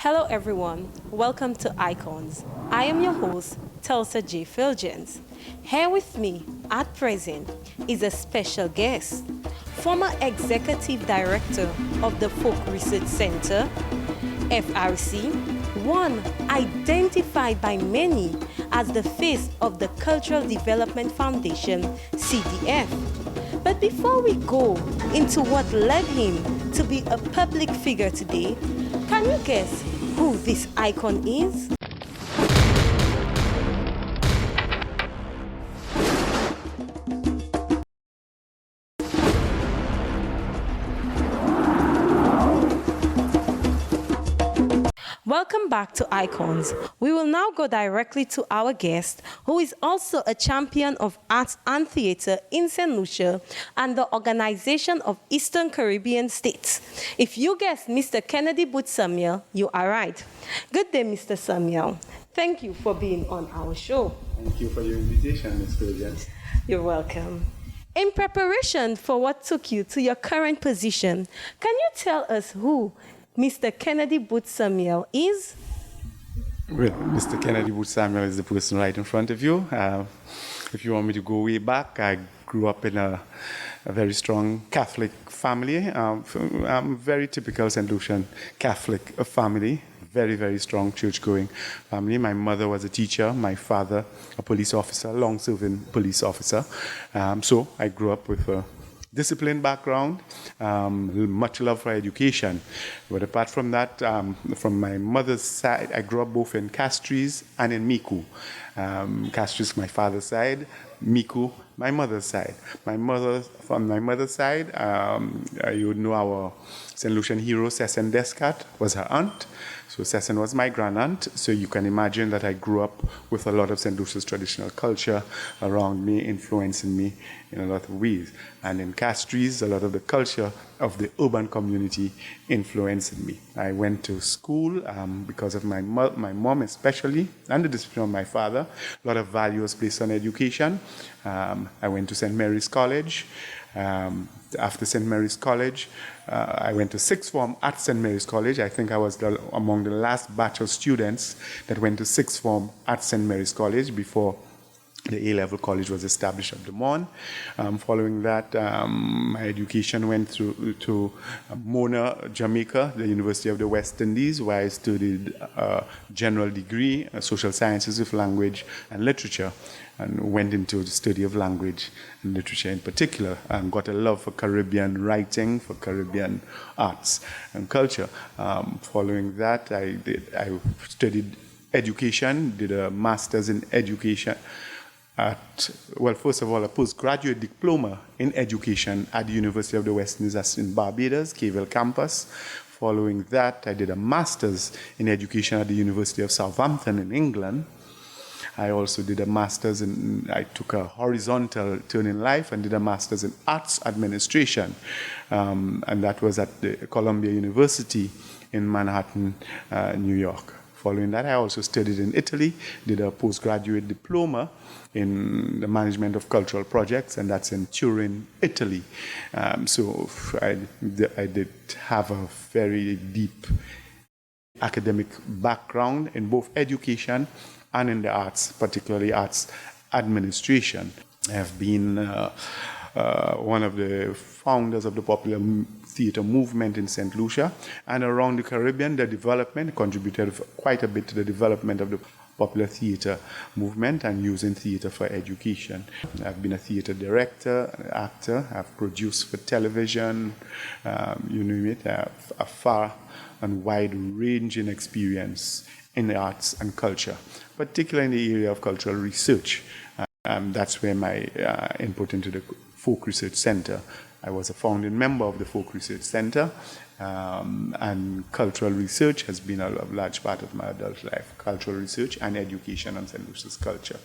Hello, everyone. Welcome to Icons. I am your host, Tulsa J. Filgens. Here with me at present is a special guest, former Executive Director of the Folk Research Center, FRC, one identified by many as the face of the Cultural Development Foundation, CDF. But before we go into what led him to be a public figure today, can you guess who this icon is? Welcome back to Icons. We will now go directly to our guest, who is also a champion of arts and theater in St. Lucia and the Organization of Eastern Caribbean States. If you guessed Mr. Kennedy Booth Samuel, you are right. Good day, Mr. Samuel. Thank you for being on our show. Thank you for your invitation, Ms. Williams. You're welcome. In preparation for what took you to your current position, can you tell us who Mr. Kennedy Booth Samuel is? Well, Mr. Kennedy Booth Samuel is the person right in front of you. If you want me to go way back, I grew up in a very strong Catholic family. Very typical St. Lucian Catholic family. Very, very strong church-going family. My mother was a teacher, my father a police officer, long-serving police officer. So I grew up with a disciplined background, much love for education. But apart from that, from my mother's side, I grew up both in Castries and in Micoud. Castries, my father's side, Micoud, my mother's side. From my mother's side, you would know our St. Lucian hero, Cessin Descat, was her aunt. So Cessin was my grandaunt, so you can imagine that I grew up with a lot of St. Lucia's traditional culture around me, influencing me in a lot of ways. And in Castries, a lot of the culture of the urban community influenced me. I went to school because of my mom especially, and the discipline of my father. A lot of value was placed on education. I went to St. Mary's College. After St. Mary's College, I went to sixth form at St. Mary's College. I think I was among the last batch of students that went to sixth form at St. Mary's College before the A-level college was established at Des Moines. Following that, my education went through to Mona, Jamaica, the University of the West Indies, where I studied a general degree, social sciences with language and literature, and went into the study of language and literature in particular, and got a love for Caribbean writing, for Caribbean arts and culture. Following that, I studied education, did a master's in education first of all, a postgraduate diploma in education at the University of the West Indies in Barbados, Cavell campus. Following that, I did a master's in education at the University of Southampton in England. I also did a master's I took a horizontal turn in life and did a master's in arts administration. And that was at the Columbia University in Manhattan, New York. Following that, I also studied in Italy, did a postgraduate diploma in the management of cultural projects, and that's in Turin, Italy. So I did have a very deep academic background in both education and in the arts, particularly arts administration. I have been one of the founders of the popular theater movement in St. Lucia, and around the Caribbean, the development contributed quite a bit to the development of the popular theater movement and using theater for education. I've been a theater director, an actor. I've produced for television, you name it. I have a far and wide-ranging experience in the arts and culture, particularly in the area of cultural research. That's where my input into the Folk Research Center. I was a founding member of the Folk Research Center, and cultural research has been a large part of my adult life, cultural research and education on St. Lucia's culture.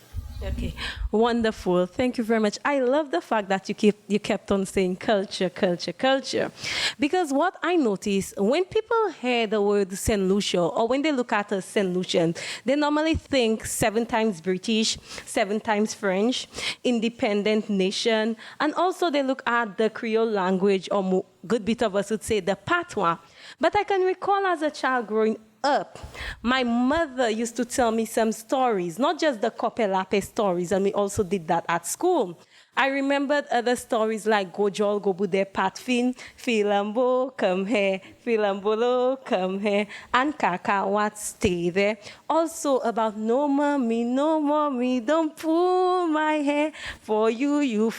Okay, wonderful. Thank you very much. I love the fact that you kept on saying culture, culture, culture. Because what I notice, when people hear the word St. Lucia, or when they look at a St. Lucian, they normally think 7 times British, 7 times French, independent nation, and also they look at the Creole language, or good bit of us would say the patois. But I can recall as a child growing up, my mother used to tell me some stories, not just the Kopelape stories, and we also did that at school. I remembered other stories like Gojol Gobude Patfin, Filambo, come here, Filambolo, come here, and Kakawat, stay there. Also about no mommy, don't pull my hair. For you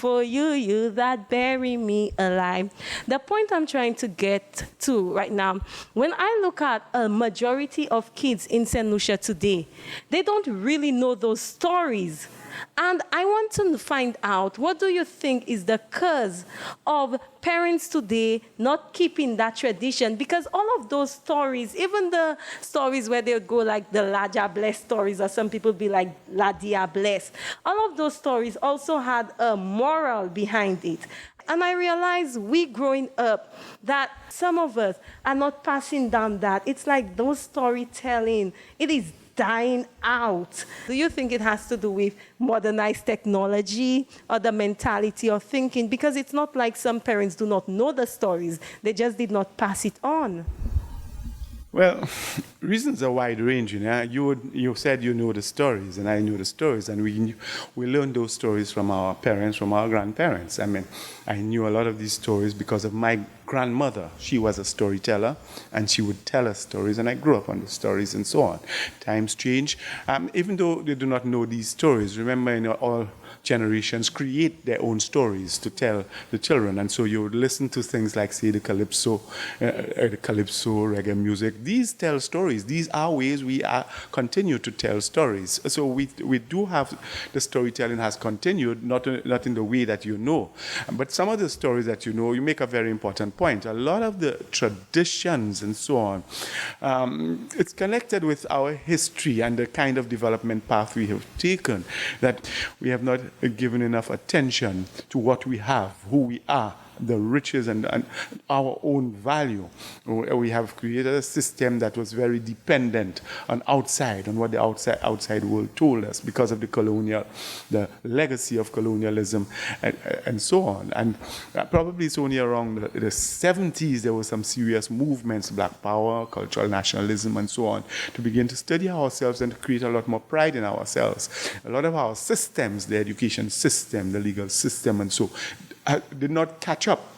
that bury me alive. The point I'm trying to get to right now, when I look at a majority of kids in St. Lucia today, they don't really know those stories. And I want to find out, what do you think is the cause of parents today not keeping that tradition? Because all of those stories, even the stories where they would go like the La Diablesse stories, or some people be like La Diablesse, all of those stories also had a moral behind it. And I realized we growing up that some of us are not passing down that. It's like those storytelling, it is dying out. Do you think it has to do with modernized technology or the mentality of thinking? Because it's not like some parents do not know the stories, they just did not pass it on. Well, reasons are wide ranging. You said you know the stories, and I knew the stories, and we learned those stories from our parents, from our grandparents. I mean, I knew a lot of these stories because of my grandmother. She was a storyteller, and she would tell us stories, and I grew up on the stories and so on. Times change. Even though they do not know these stories, remember, all generations create their own stories to tell the children, and so you would listen to things like, say, the calypso reggae music. These tell stories. These are ways we continue to tell stories. So we do have, the storytelling has continued, not in the way that you know, but some of the stories that you know. You make a very important point. A lot of the traditions and so on, it's connected with our history and the kind of development path we have taken, that we have not given enough attention to what we have, who we are, the riches and our own value. We have created a system that was very dependent on outside, on what the outside world told us, because of the legacy of colonialism and so on. And probably it's only around the 70s there were some serious movements, Black Power, cultural nationalism and so on, to begin to study ourselves and to create a lot more pride in ourselves. A lot of our systems, the education system, the legal system and so, did not catch up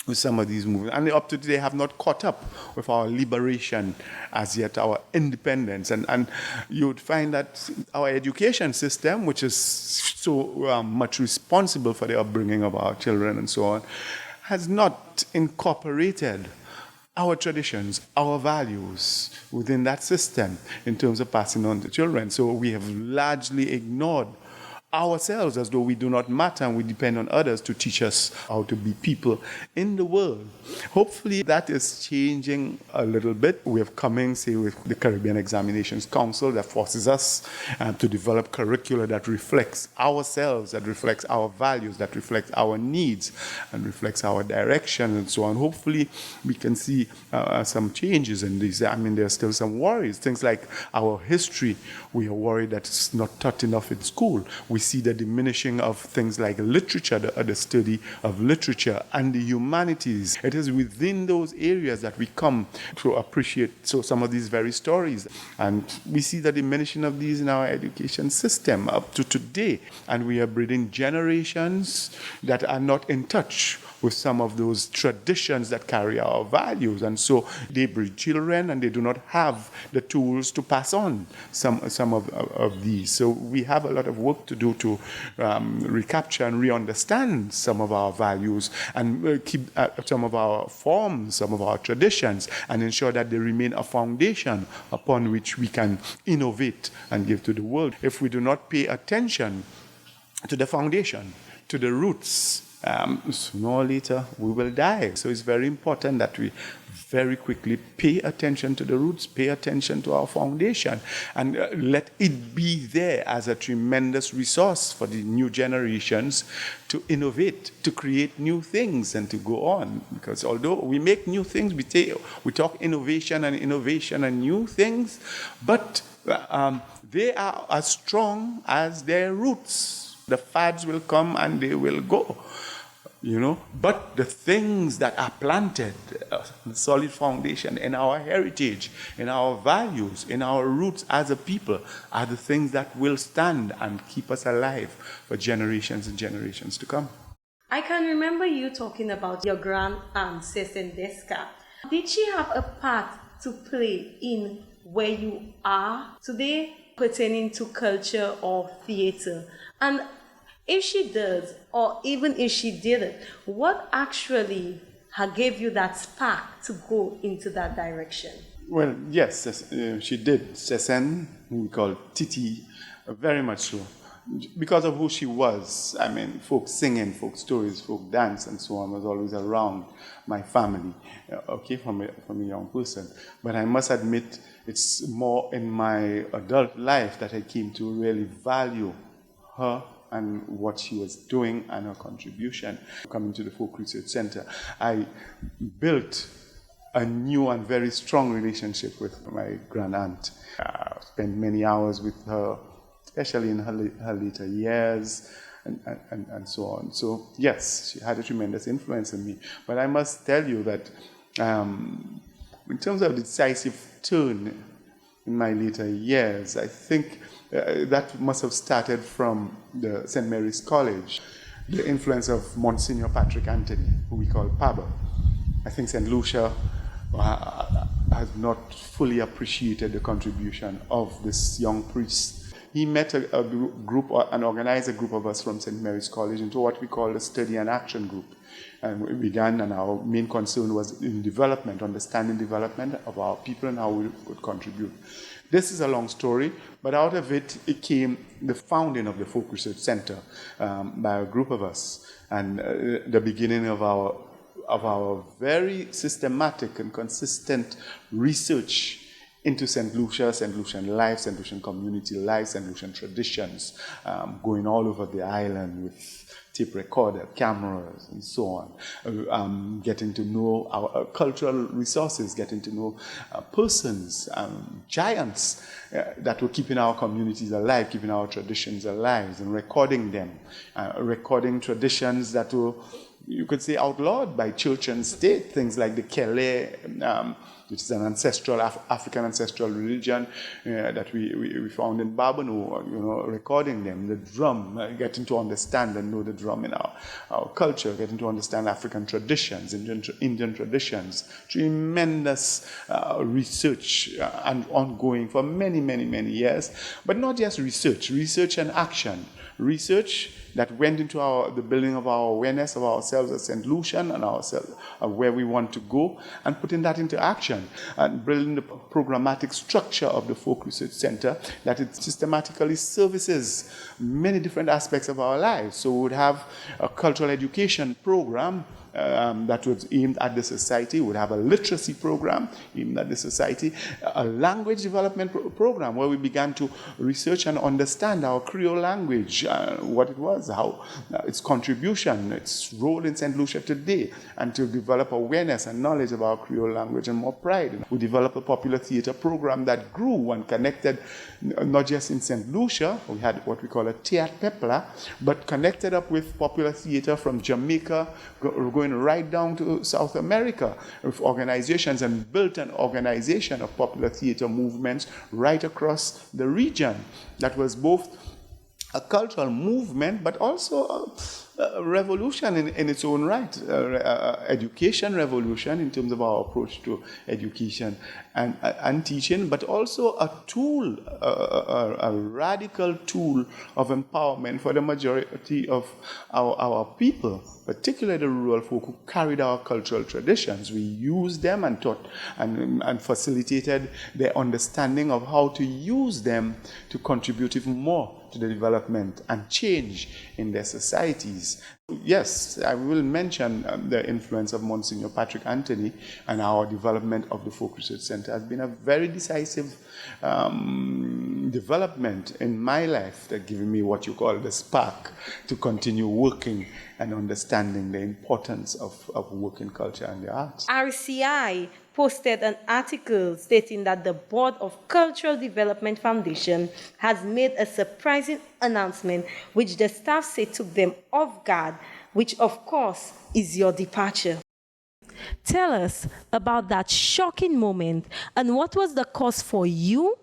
with some of these movements. And up to today have not caught up with our liberation as yet, our independence. And you would find that our education system, which is so much responsible for the upbringing of our children and so on, has not incorporated our traditions, our values within that system in terms of passing on to children. So we have largely ignored ourselves, as though we do not matter and we depend on others to teach us how to be people in the world. Hopefully that is changing a little bit. We have coming, say, with the Caribbean Examinations Council that forces us to develop curricula that reflects ourselves, that reflects our values, that reflects our needs and reflects our direction and so on. Hopefully we can see some changes in these. I mean, there are still some worries. Things like our history, we are worried that it's not taught enough in school. We see the diminishing of things like literature, the study of literature and the humanities. It is within those areas that we come to appreciate some of these very stories. And we see the diminishing of these in our education system up to today. And we are breeding generations that are not in touch with some of those traditions that carry our values. And so they breed children and they do not have the tools to pass on some of these. So we have a lot of work to do to recapture and re-understand some of our values and keep some of our forms, some of our traditions, and ensure that they remain a foundation upon which we can innovate and give to the world. If we do not pay attention to the foundation, to the roots, sooner or later we will die. So it's very important that we very quickly pay attention to the roots, pay attention to our foundation, and let it be there as a tremendous resource for the new generations to innovate, to create new things and to go on. Because although we make new things, we talk innovation and new things, but they are as strong as their roots. The fads will come and they will go. But the things that are planted, solid foundation in our heritage, in our values, in our roots as a people, are the things that will stand and keep us alive for generations and generations to come. I can remember you talking about your grand aunt, Sesendeska. Did she have a part to play in where you are today pertaining to culture or theater? And if she does, or even if she didn't, what actually gave you that spark to go into that direction? Well, yes, she did. Sesen, who we call Titi, very much so. Because of who she was, I mean, folk singing, folk stories, folk dance, and so on was always around my family, okay, from a young person. But I must admit, it's more in my adult life that I came to really value her and what she was doing and her contribution. Coming to the Folk Research Center, I built a new and very strong relationship with my grand aunt. Spent many hours with her, especially in her later years, and so on. So yes, she had a tremendous influence on me. But I must tell you that in terms of decisive turn in my later years, I think that must have started from the St. Mary's College, the influence of Monsignor Patrick Anthony, who we call Pablo. I think St. Lucia has not fully appreciated the contribution of this young priest. He met a group and organized a group of us from St. Mary's College into what we call the Study and Action Group. And we began, and our main concern was in development, understanding development of our people and how we could contribute. This is a long story, but out of it came the founding of the Folk Research Center by a group of us, and the beginning of our very systematic and consistent research into St. Lucia, St. Lucian life, St. Lucian community life, St. Lucian traditions, going all over the island with tape recorder, cameras, and so on, getting to know our cultural resources, getting to know persons, giants that were keeping our communities alive, keeping our traditions alive, and recording them, recording traditions that were, you could say, outlawed by church and state, things like the Kele, which is an ancestral, African ancestral religion that we found in Babano, recording them, the drum, getting to understand and know the drum in our culture, getting to understand African traditions, Indian traditions. Tremendous research and ongoing for many, many, many years. But not just research and action. Research that went into the building of our awareness of ourselves as St. Lucian and ourselves of where we want to go, and putting that into action and building the programmatic structure of the Folk Research Center that it systematically services many different aspects of our lives. So we would have a cultural education program that was aimed at the society. We would have a literacy program aimed at the society, a language development program where we began to research and understand our Creole language, what it was, how its contribution, its role in St. Lucia today, and to develop awareness and knowledge of our Creole language and more pride. We developed a popular theater program that grew and connected not just in St. Lucia. We had what we call a Théâtre Pepla, but connected up with popular theater from Jamaica, going right down to South America with organizations, and built an organization of popular theater movements right across the region that was both a cultural movement but also a revolution in its own right, education revolution in terms of our approach to education and teaching, but also a tool, a radical tool of empowerment for the majority of our people, particularly the rural folk who carried our cultural traditions. We used them and taught and facilitated their understanding of how to use them to contribute even more to the development and change in their societies. Yes, I will mention the influence of Monsignor Patrick Anthony and our development of the Folk Research Center has been a very decisive development in my life that given me what you call the spark to continue working and understanding the importance of working culture and the arts. RCI posted an article stating that the Board of Cultural Development Foundation has made a surprising announcement which the staff say took them off guard which of course is your departure. Tell us about that shocking moment and what was the cause for you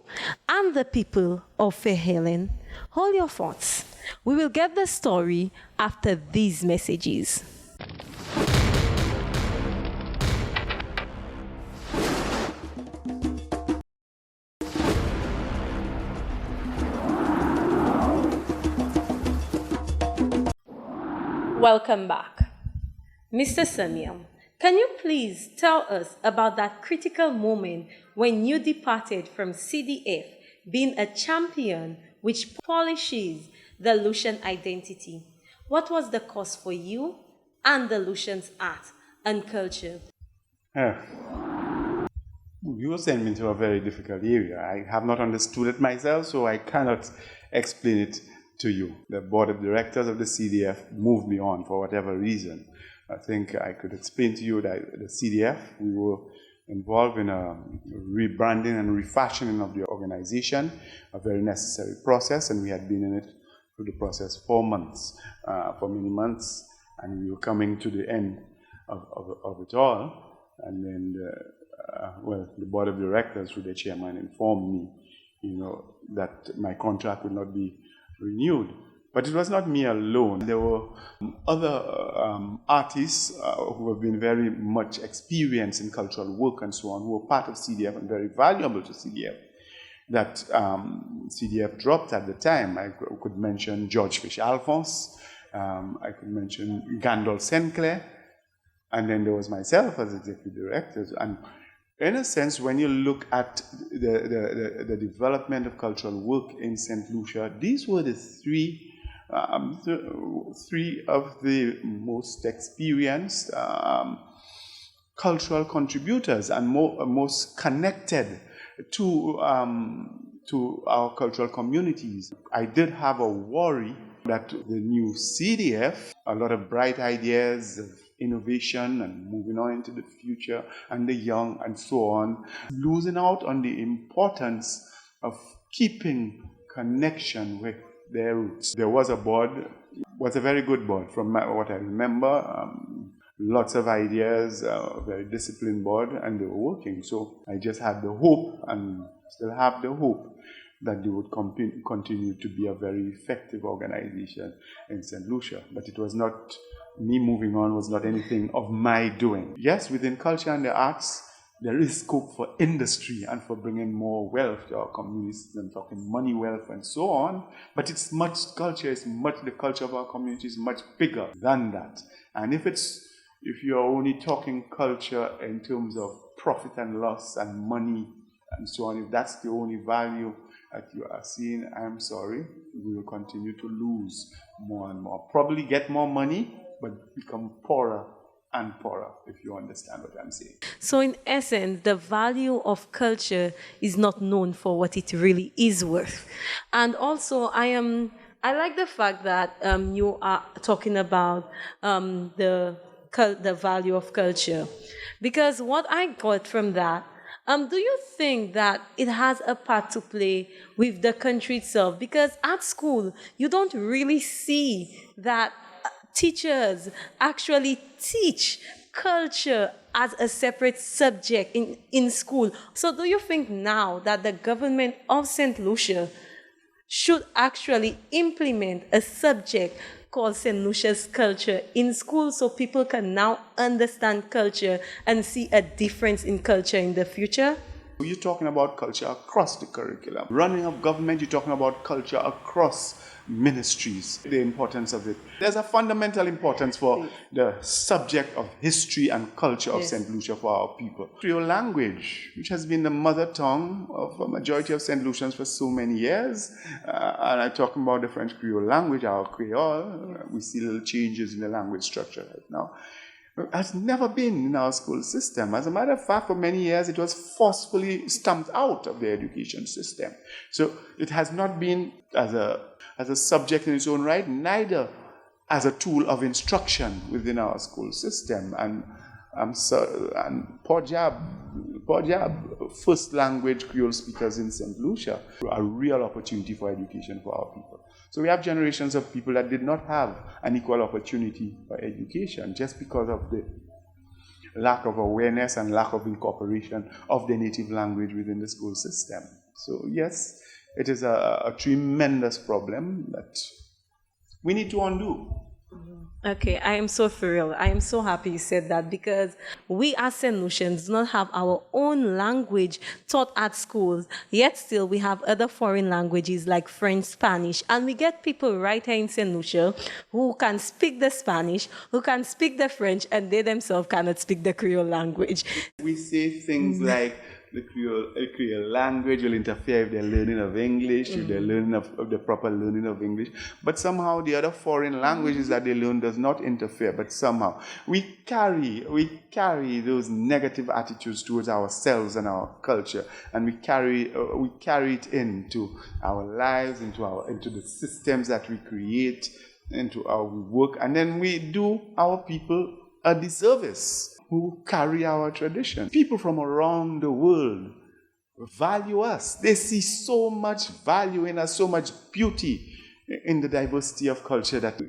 and the people of Fair Helen. Hold your thoughts. We will get the story after these messages. Welcome back. Mr. Samuel, can you please tell us about that critical moment when you departed from CDF, being a champion which polishes the Lucian identity? What was the cause for you and the Lucian's art and culture? You sent me into a very difficult area. I have not understood it myself, so I cannot explain it to you. The board of directors of the CDF moved me on for whatever reason. I think I could explain to you that the CDF, we were involved in a rebranding and refashioning of the organization, a very necessary process, and we had been in it through the process for many months, and we were coming to the end of it all. And then, the board of directors, through the chairman, informed me, that my contract would not be renewed. But it was not me alone. There were other artists who have been very much experienced in cultural work and so on, who were part of CDF and very valuable to CDF, that CDF dropped at the time. I could mention George Fish Alphonse, I could mention Gandol Sinclair, and then there was myself as executive director. And in a sense, when you look at the development of cultural work in St. Lucia, these were the three of the most experienced cultural contributors and most connected to our cultural communities. I did have a worry that the new CDF, a lot of bright ideas of innovation and moving on into the future, and the young and so on, losing out on the importance of keeping connection with their roots. There was a board, was a very good board from what I remember, lots of ideas, a very disciplined board, and they were working. So I just had the hope, and still have the hope, that they would continue to be a very effective organization in St. Lucia. But it was not, me moving on was not anything of my doing. Yes, within culture and the arts, there is scope for industry and for bringing more wealth to our communities. I'm talking money, wealth, and so on. But the culture of our community is much bigger than that. And if you're only talking culture in terms of profit and loss and money and so on, if that's the only value that you are seeing, I'm sorry, we will continue to lose more and more. Probably get more money, but become poorer and poorer, if you understand what I'm saying. So in essence, the value of culture is not known for what it really is worth. And also, I like the fact that you are talking about the value of culture. Because what I got from that, do you think that it has a part to play with the country itself? Because at school, you don't really see that teachers actually teach culture as a separate subject in school. So do you think now that the government of St. Lucia should actually implement a subject called St. Lucia's culture in school so people can now understand culture and see a difference in culture in the future? You're talking about culture across the curriculum. Running of government, you're talking about culture across ministries, the importance of it. There's a fundamental importance for the subject of history and culture of St. Lucia for our people. Creole language, which has been the mother tongue of a majority of St. Lucians for so many years, and I'm talking about the French Creole language, our Creole, we see little changes in the language structure right now, has never been in our school system. As a matter of fact, for many years, it was forcefully stamped out of the education system. So it has not been as a subject in its own right, neither as a tool of instruction within our school system. And poor job, first language Creole speakers in St. Lucia, a real opportunity for education for our people. So we have generations of people that did not have an equal opportunity for education just because of the lack of awareness and lack of incorporation of the native language within the school system. So yes, it is a tremendous problem that we need to undo. Okay, I am so thrilled. I am so happy you said that because we as St. Lucians do not have our own language taught at schools, yet still we have other foreign languages like French, Spanish, and we get people right here in St. Lucia who can speak the Spanish, who can speak the French, and they themselves cannot speak the Creole language. We say things like the Creole language will interfere with their learning of English, with their learning of the proper learning of English. But somehow the other foreign languages that they learn does not interfere. But somehow we carry those negative attitudes towards ourselves and our culture, and we carry it into our lives, into the systems that we create, into our work, and then we do our people a disservice who carry our tradition. People from around the world value us. They see so much value in us, so much beauty in the diversity of culture that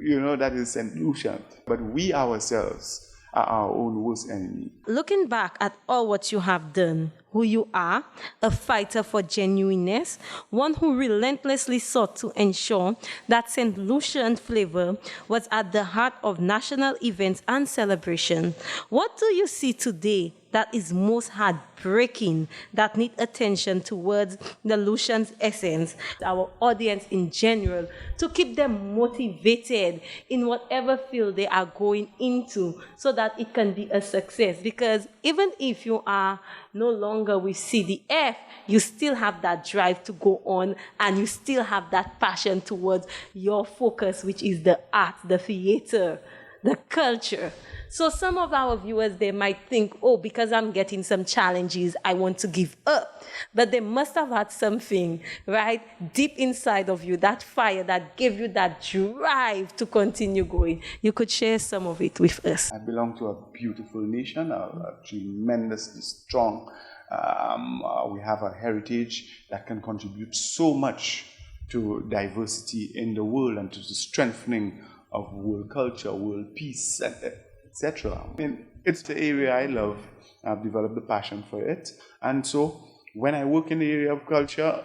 is St. Lucian. But we ourselves are our own worst enemy. Looking back at all what you have done, who you are, a fighter for genuineness, one who relentlessly sought to ensure that St. Lucian flavor was at the heart of national events and celebration. What do you see today that is most heartbreaking, that need attention towards the Lucian's essence, our audience in general, to keep them motivated in whatever field they are going into so that it can be a success? Because even if you are no longer with CDF, you still have that drive to go on, and you still have that passion towards your focus, which is the art, the theater, the culture. So some of our viewers, they might think, oh, because I'm getting some challenges, I want to give up. But they must have had something, right, deep inside of you, that fire that gave you that drive to continue going. You could share some of it with us. I belong to a beautiful nation, a tremendously strong. We have a heritage that can contribute so much to diversity in the world and to the strengthening of world culture, world peace, etc. I mean, it's the area I love. I've developed the passion for it. And so when I work in the area of culture,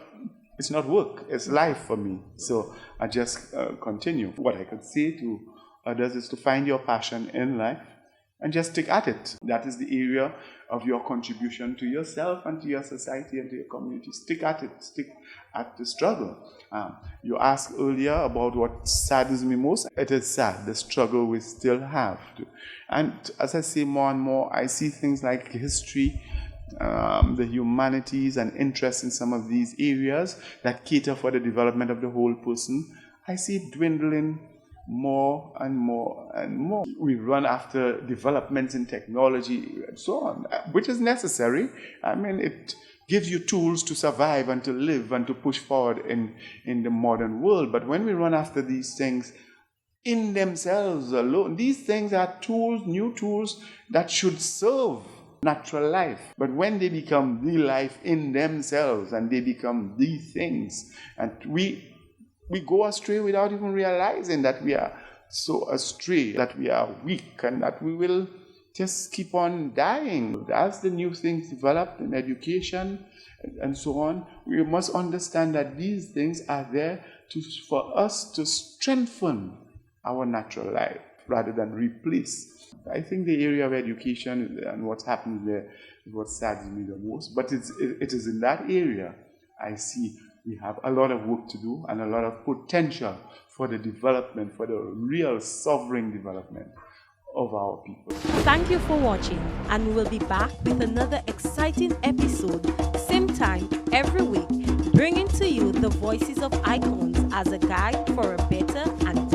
it's not work, it's life for me. So I just continue. What I could say to others is to find your passion in life and just stick at it. That is the area of your contribution to yourself and to your society and to your community. Stick at it. Stick at the struggle. You asked earlier about what saddens me most. It is sad, the struggle we still have. And as I say more and more, I see things like history, the humanities, and interest in some of these areas that cater for the development of the whole person. I see it dwindling more and more and more. We run after developments in technology and so on, which is necessary. I mean, it gives you tools to survive and to live and to push forward in the modern world. But when we run after these things in themselves alone, these things are tools, new tools that should serve natural life. But when they become the life in themselves and they become the things, and we go astray without even realizing that we are so astray, that we are weak, and that we will just keep on dying. As the new things develop in education and so on, we must understand that these things are there for us to strengthen our natural life rather than replace. I think the area of education and what's happening there is what saddens me the most. But it is in that area I see we have a lot of work to do and a lot of potential for the development, for the real sovereign development of our people. Thank you for watching, and we will be back with another exciting episode, same time every week, bringing to you the voices of icons as a guide for a better and